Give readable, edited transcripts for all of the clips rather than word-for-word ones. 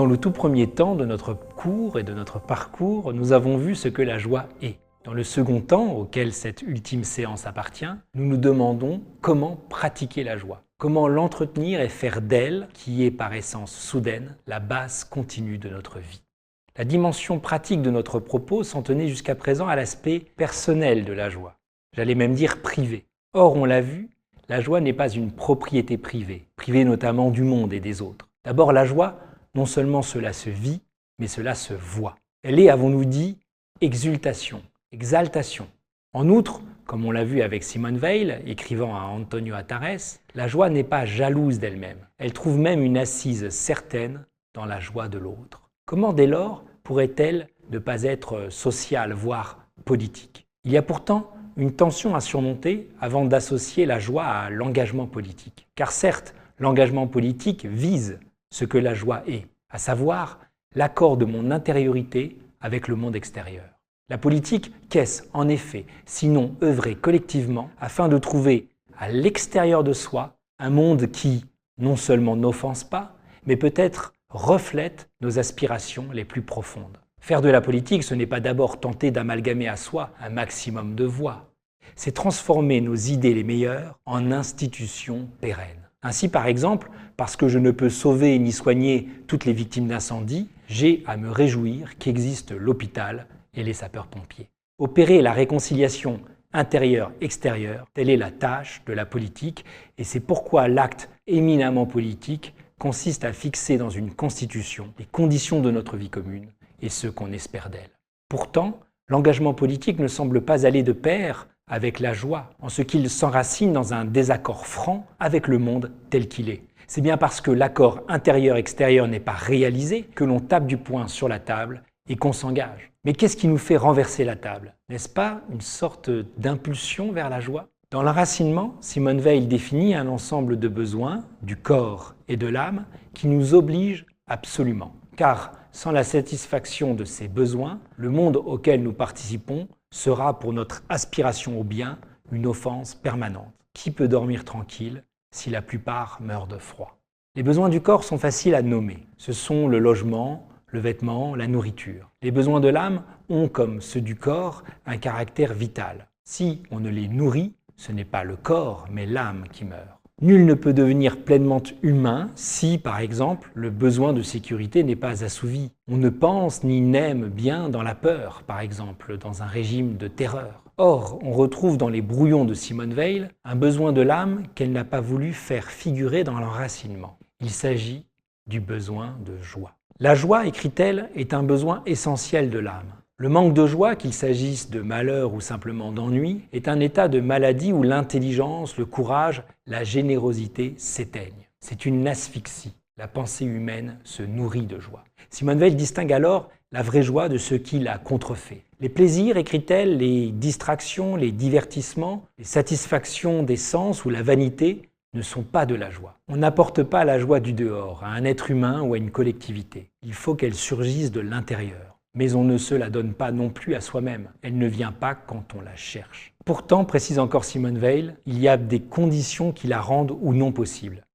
Dans le tout premier temps de notre cours et de notre parcours, nous avons vu ce que la joie est. Dans le second temps, auquel cette ultime séance appartient, nous nous demandons comment pratiquer la joie, comment l'entretenir et faire d'elle, qui est par essence soudaine, la base continue de notre vie. La dimension pratique de notre propos s'en tenait jusqu'à présent à l'aspect personnel de la joie, j'allais même dire privé. Or, on l'a vu, la joie n'est pas une propriété privée, privée notamment du monde et des autres. D'abord, la joie, non seulement cela se vit, mais cela se voit. Elle est, avons-nous dit, exultation, exaltation. En outre, comme on l'a vu avec Simone Weil, écrivant à Antonio Atares, la joie n'est pas jalouse d'elle-même. Elle trouve même une assise certaine dans la joie de l'autre. Comment dès lors pourrait-elle ne pas être sociale, voire politique? Il y a pourtant une tension à surmonter avant d'associer la joie à l'engagement politique. Car certes, l'engagement politique vise ce que la joie est, à savoir l'accord de mon intériorité avec le monde extérieur. La politique, qu'est-ce en effet, sinon œuvrer collectivement afin de trouver à l'extérieur de soi un monde qui, non seulement n'offense pas, mais peut-être reflète nos aspirations les plus profondes. Faire de la politique, ce n'est pas d'abord tenter d'amalgamer à soi un maximum de voix, c'est transformer nos idées les meilleures en institutions pérennes. Ainsi, par exemple, parce que je ne peux sauver ni soigner toutes les victimes d'incendie, j'ai à me réjouir qu'existe l'hôpital et les sapeurs-pompiers. Opérer la réconciliation intérieure-extérieure, telle est la tâche de la politique, et c'est pourquoi l'acte éminemment politique consiste à fixer dans une constitution les conditions de notre vie commune et ce qu'on espère d'elle. Pourtant, l'engagement politique ne semble pas aller de pair avec la joie, en ce qu'il s'enracine dans un désaccord franc avec le monde tel qu'il est. C'est bien parce que l'accord intérieur-extérieur n'est pas réalisé que l'on tape du poing sur la table et qu'on s'engage. Mais qu'est-ce qui nous fait renverser la table? N'est-ce pas une sorte d'impulsion vers la joie? Dans l'enracinement, Simone Weil définit un ensemble de besoins, du corps et de l'âme, qui nous obligent absolument. Car sans la satisfaction de ces besoins, le monde auquel nous participons sera pour notre aspiration au bien une offense permanente. Qui peut dormir tranquille si la plupart meurent de froid? Les besoins du corps sont faciles à nommer. Ce sont le logement, le vêtement, la nourriture. Les besoins de l'âme ont, comme ceux du corps, un caractère vital. Si on ne les nourrit, ce n'est pas le corps, mais l'âme qui meurt. Nul ne peut devenir pleinement humain si, par exemple, le besoin de sécurité n'est pas assouvi. On ne pense ni n'aime bien dans la peur, par exemple, dans un régime de terreur. Or, on retrouve dans les brouillons de Simone Weil un besoin de l'âme qu'elle n'a pas voulu faire figurer dans l'enracinement. Il s'agit du besoin de joie. La joie, écrit-elle, est un besoin essentiel de l'âme. Le manque de joie, qu'il s'agisse de malheur ou simplement d'ennui, est un état de maladie où l'intelligence, le courage, la générosité s'éteignent. C'est une asphyxie. La pensée humaine se nourrit de joie. Simone Weil distingue alors la vraie joie de ce qui la contrefait. Les plaisirs, écrit-elle, les distractions, les divertissements, les satisfactions des sens ou la vanité ne sont pas de la joie. On n'apporte pas la joie du dehors à un être humain ou à une collectivité. Il faut qu'elle surgisse de l'intérieur. Mais on ne se la donne pas non plus à soi-même. Elle ne vient pas quand on la cherche. Pourtant, précise encore Simone Weil, il y a des conditions qui la rendent ou non possible.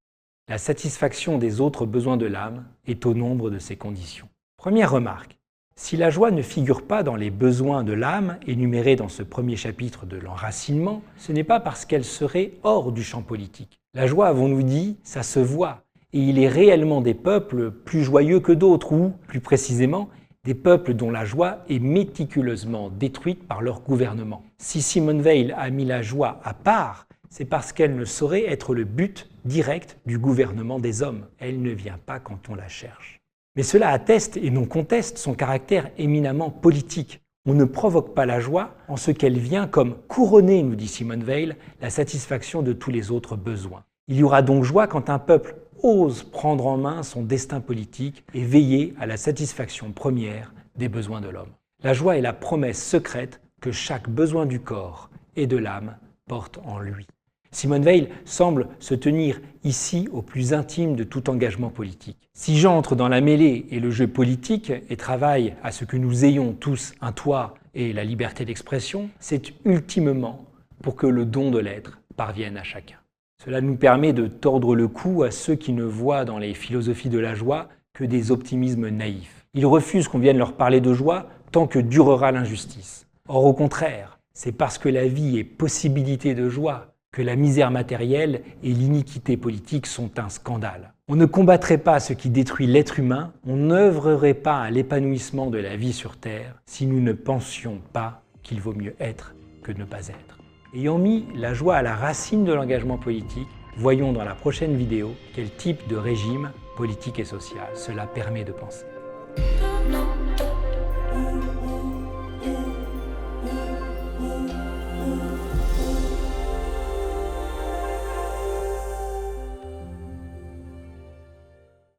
La satisfaction des autres besoins de l'âme est au nombre de ces conditions. Première remarque, si la joie ne figure pas dans les besoins de l'âme énumérés dans ce premier chapitre de l'enracinement, ce n'est pas parce qu'elle serait hors du champ politique. La joie, avons-nous dit, ça se voit. Et il est réellement des peuples plus joyeux que d'autres, ou, plus précisément, des peuples dont la joie est méticuleusement détruite par leur gouvernement. Si Simone Weil a mis la joie à part, c'est parce qu'elle ne saurait être le but direct du gouvernement des hommes. Elle ne vient pas quand on la cherche. Mais cela atteste et non conteste son caractère éminemment politique. On ne provoque pas la joie en ce qu'elle vient comme couronner, nous dit Simone Weil, la satisfaction de tous les autres besoins. Il y aura donc joie quand un peuple ose prendre en main son destin politique et veiller à la satisfaction première des besoins de l'homme. La joie est la promesse secrète que chaque besoin du corps et de l'âme porte en lui. Simone Weil semble se tenir ici au plus intime de tout engagement politique. Si j'entre dans la mêlée et le jeu politique et travaille à ce que nous ayons tous un toit et la liberté d'expression, c'est ultimement pour que le don de l'être parvienne à chacun. Cela nous permet de tordre le cou à ceux qui ne voient dans les philosophies de la joie que des optimismes naïfs. Ils refusent qu'on vienne leur parler de joie tant que durera l'injustice. Or, au contraire, c'est parce que la vie est possibilité de joie que la misère matérielle et l'iniquité politique sont un scandale. On ne combattrait pas ce qui détruit l'être humain, on n'œuvrerait pas à l'épanouissement de la vie sur Terre si nous ne pensions pas qu'il vaut mieux être que ne pas être. Ayant mis la joie à la racine de l'engagement politique, voyons dans la prochaine vidéo quel type de régime politique et social cela permet de penser.